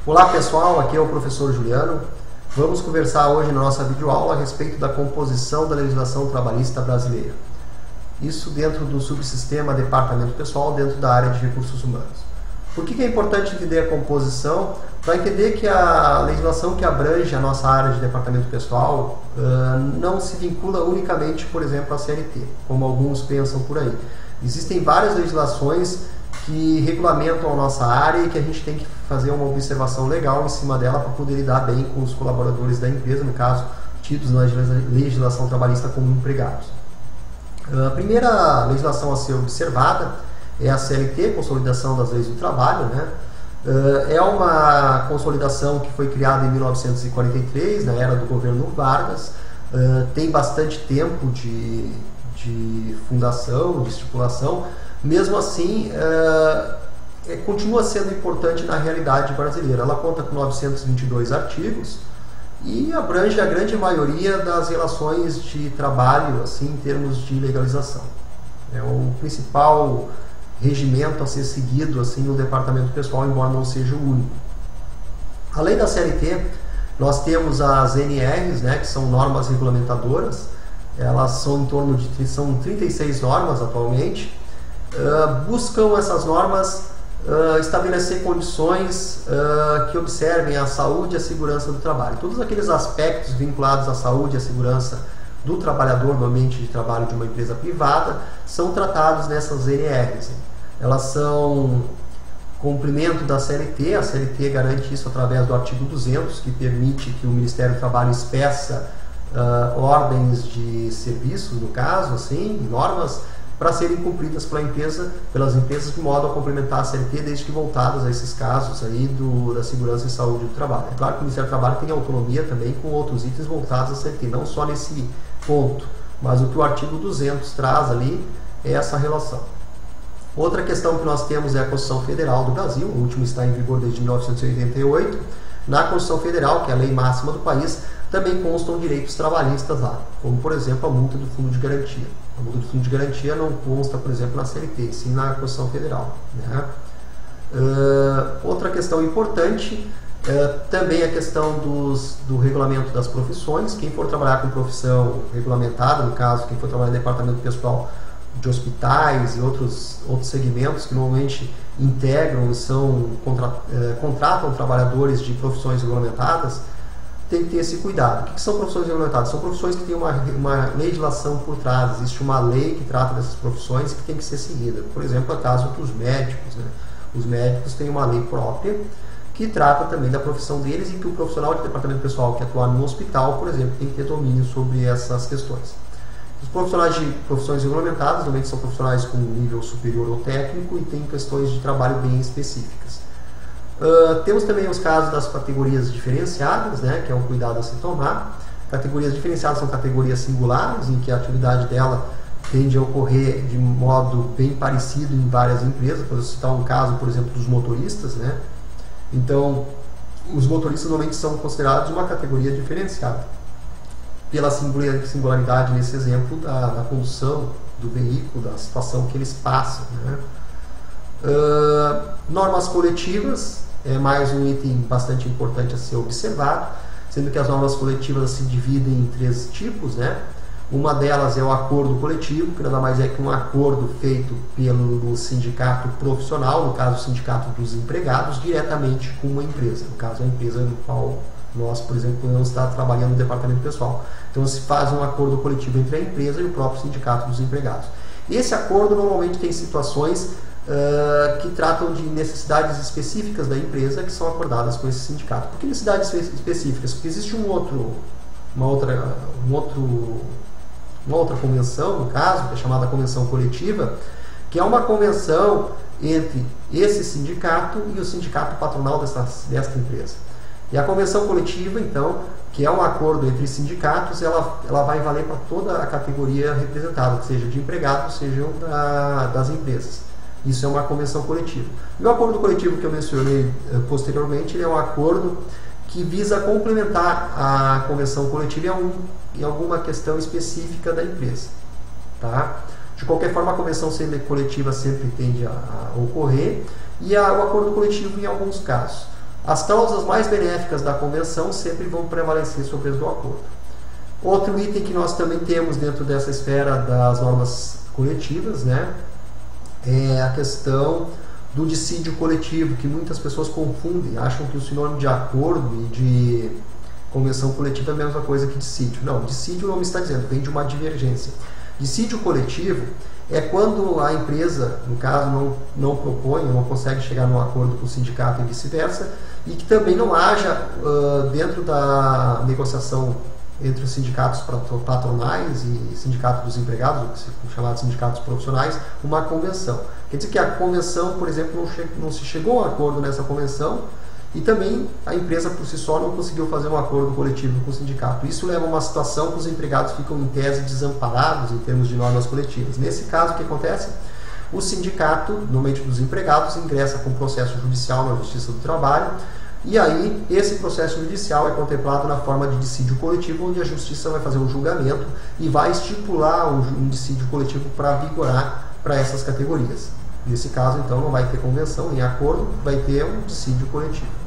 Olá pessoal, aqui é o professor Juliano. Vamos conversar hoje na nossa videoaula a respeito da composição da legislação trabalhista brasileira. Isso dentro do subsistema Departamento Pessoal, dentro da área de recursos humanos. Por que é importante entender a composição? Para entender que a legislação que abrange a nossa área de Departamento Pessoal não se vincula unicamente, por exemplo, à CLT, como alguns pensam por aí. Existem várias legislações que regulamentam a nossa área e que a gente tem que fazer uma observação legal em cima dela para poder lidar bem com os colaboradores da empresa, no caso, tidos na legislação trabalhista como empregados. A primeira legislação a ser observada é a CLT, Consolidação das Leis do Trabalho, né? É uma consolidação que foi criada em 1943, na era do governo Vargas, tem bastante tempo de fundação, de estipulação. Mesmo assim, continua sendo importante na realidade brasileira. Ela conta com 922 artigos e abrange a grande maioria das relações de trabalho, assim, em termos de legalização. É o principal regimento a ser seguido assim, no Departamento Pessoal, embora não seja o único. Além da CLT, nós temos as NRs, né, que são normas regulamentadoras. Elas são em torno de 36 normas atualmente. Buscam essas normas estabelecer condições que observem a saúde e a segurança do trabalho. Todos aqueles aspectos vinculados à saúde e à segurança do trabalhador no ambiente de trabalho de uma empresa privada são tratados nessas NRs. Elas são cumprimento da CLT. A CLT garante isso através do artigo 200, que permite que o Ministério do Trabalho expeça ordens de serviço, no caso, assim, normas para serem cumpridas pelas empresas de modo a complementar a CLT, desde que voltadas a esses casos aí da segurança e saúde do trabalho. É claro que o Ministério do Trabalho tem autonomia também com outros itens voltados à CLT, não só nesse ponto, mas o que o artigo 200 traz ali é essa relação. Outra questão que nós temos é a Constituição Federal do Brasil, o último está em vigor desde 1988. Na Constituição Federal, que é a lei máxima do país, também constam direitos trabalhistas lá, como por exemplo a multa do Fundo de Garantia. A multa do Fundo de Garantia não consta, por exemplo, na CLT, sim na Constituição Federal, né? Outra questão importante também a questão do regulamento das profissões. Quem for trabalhar com profissão regulamentada, no caso, quem for trabalhar no departamento pessoal de hospitais e outros segmentos que normalmente integram e contratam trabalhadores de profissões regulamentadas, tem que ter esse cuidado. O que são profissões regulamentadas? São profissões que têm uma legislação por trás, existe uma lei que trata dessas profissões que tem que ser seguida. Por exemplo, é o caso dos médicos, né? Os médicos têm uma lei própria que trata também da profissão deles e que o profissional de departamento pessoal que atuar no hospital, por exemplo, tem que ter domínio sobre essas questões. Os profissionais de profissões regulamentadas normalmente são profissionais com nível superior ou técnico e têm questões de trabalho bem específicas. Temos também os casos das categorias diferenciadas, né, que é um cuidado a se tomar. Categorias diferenciadas são categorias singulares, em que a atividade dela tende a ocorrer de modo bem parecido em várias empresas. Vou citar um caso, por exemplo, dos motoristas, né? Então, os motoristas normalmente são considerados uma categoria diferenciada, pela singularidade, nesse exemplo, da condução do veículo, da situação que eles passam, né? Normas coletivas é mais um item bastante importante a ser observado, sendo que as normas coletivas se dividem em 3 tipos, né? Uma delas é o acordo coletivo, que nada mais é que um acordo feito pelo sindicato profissional, no caso o sindicato dos empregados, diretamente com uma empresa, no caso a empresa no qual nós, por exemplo, podemos estar trabalhando no departamento pessoal. Então se faz um acordo coletivo entre a empresa e o próprio sindicato dos empregados. Esse acordo normalmente tem situações que tratam de necessidades específicas da empresa que são acordadas com esse sindicato. Por que necessidades específicas? Porque existe uma outra convenção, no caso, que é chamada convenção coletiva, que é uma convenção entre esse sindicato e o sindicato patronal desta empresa. E a convenção coletiva, então, que é um acordo entre sindicatos, ela vai valer para toda a categoria representada, seja de empregados, sejam das empresas. Isso é uma convenção coletiva. E o acordo coletivo que eu mencionei posteriormente, ele é um acordo que visa complementar a convenção coletiva em alguma questão específica da empresa. Tá? De qualquer forma, a convenção coletiva sempre tende a ocorrer e o acordo coletivo em alguns casos. As cláusulas mais benéficas da convenção sempre vão prevalecer sobre as do acordo. Outro item que nós também temos dentro dessa esfera das normas coletivas, né, é a questão do dissídio coletivo, que muitas pessoas confundem, acham que o sinônimo de acordo e de convenção coletiva é a mesma coisa que dissídio. Não, dissídio, o nome está dizendo, vem de uma divergência. Dissídio coletivo é quando a empresa, no caso, não propõe, não consegue chegar num acordo com o sindicato e vice-versa, e que também não haja, dentro da negociação entre os sindicatos patronais e sindicatos dos empregados, os chamados sindicatos profissionais, uma convenção. Quer dizer que a convenção, por exemplo, não se chegou a um acordo nessa convenção e também a empresa por si só não conseguiu fazer um acordo coletivo com o sindicato. Isso leva a uma situação que os empregados ficam em tese desamparados em termos de normas coletivas. Nesse caso, o que acontece? O sindicato, normalmente dos empregados, ingressa com processo judicial na Justiça do Trabalho. E aí, esse processo judicial é contemplado na forma de dissídio coletivo, onde a Justiça vai fazer um julgamento e vai estipular um dissídio coletivo para vigorar para essas categorias. Nesse caso, então, não vai ter convenção nem acordo, vai ter um dissídio coletivo.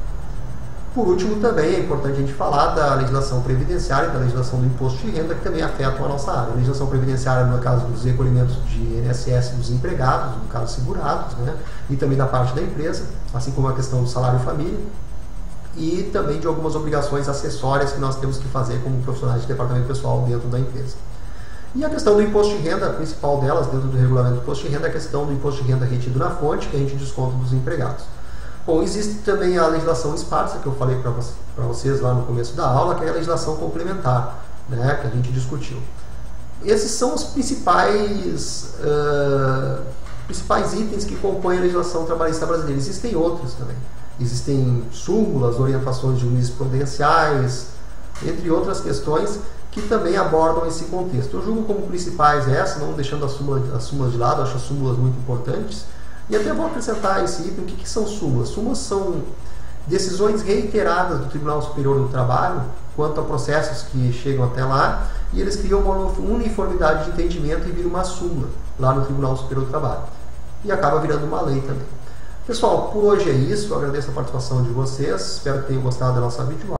Por último, também é importante a gente falar da legislação previdenciária e da legislação do imposto de renda, que também afetam a nossa área. A legislação previdenciária, no caso dos recolhimentos de INSS dos empregados, no caso segurados, né, e também da parte da empresa, assim como a questão do salário família, e também de algumas obrigações acessórias que nós temos que fazer como profissionais de departamento pessoal dentro da empresa. E a questão do imposto de renda, a principal delas dentro do regulamento do imposto de renda, é a questão do imposto de renda retido na fonte, que a gente desconta dos empregados. Bom, existe também a legislação esparsa, que eu falei para vocês lá no começo da aula, que é a legislação complementar, né, que a gente discutiu. Esses são os principais itens que compõem a legislação trabalhista brasileira. Existem outros também. Existem súmulas, orientações jurisprudenciais, entre outras questões que também abordam esse contexto. Eu julgo como principais essas, não deixando as súmulas de lado, acho as súmulas muito importantes. E até vou acrescentar esse item. O que são súmulas? Súmulas são decisões reiteradas do Tribunal Superior do Trabalho quanto a processos que chegam até lá, e eles criam uma uniformidade de entendimento e viram uma súmula lá no Tribunal Superior do Trabalho. E acaba virando uma lei também. Pessoal, por hoje é isso. Eu agradeço a participação de vocês. Espero que tenham gostado da nossa videoaula.